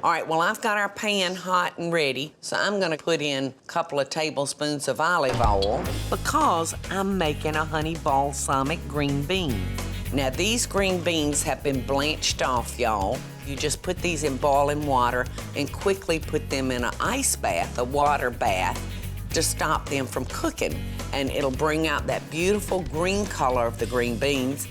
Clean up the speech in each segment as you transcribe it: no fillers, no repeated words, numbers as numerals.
All right, well, I've got our pan hot and ready, so I'm gonna put in a couple of tablespoons of olive oil because I'm making a honey balsamic green bean. Now, these green beans have been blanched off, y'all. You just put these in boiling water and quickly put them in an ice bath, a water bath, to stop them from cooking. And it'll bring out that beautiful green color of the green beans,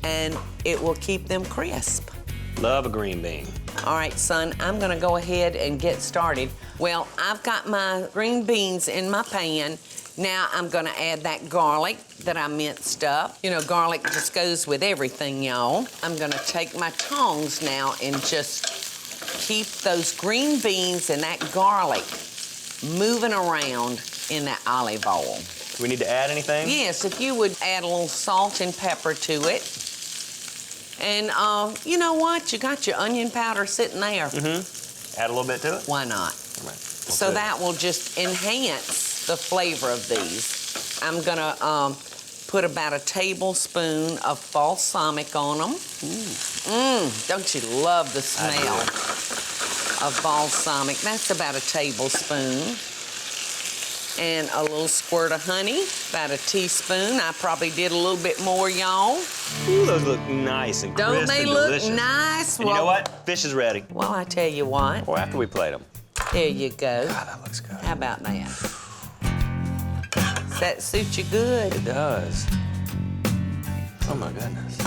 and it will keep them crisp. Love a green bean. All right, son, I'm gonna go ahead and get started. Well, I've got my green beans in my pan. Now I'm gonna add that garlic that I minced up. You know, garlic just goes with everything, y'all. I'm gonna take my tongs now and just keep those green beans and that garlic moving around in that olive oil. Do we need to add anything? Yes, if you would add a little salt and pepper to it. And you know what? You got your onion powder sitting there. Mm-hmm. Add a little bit to it? Why not? All right. So that will just enhance the flavor of these. I'm gonna put about a tablespoon of balsamic on them. Don't you love the smell of balsamic? That's about a tablespoon. And a little squirt of honey, about a teaspoon. I probably did a little bit more, y'all. Ooh, those look nice and crisp Don't they and look delicious. nice? And you know what? Fish is ready. Well, I tell you what. Or after we plate them. There you go. God, that looks good. How about that? Does that suit you good? It does. Oh, my goodness.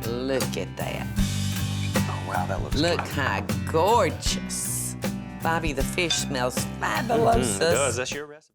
Look at that. Oh, wow, that looks Look good. how gorgeous. Bobby, the fish smells fabulous. It does. That's your recipe.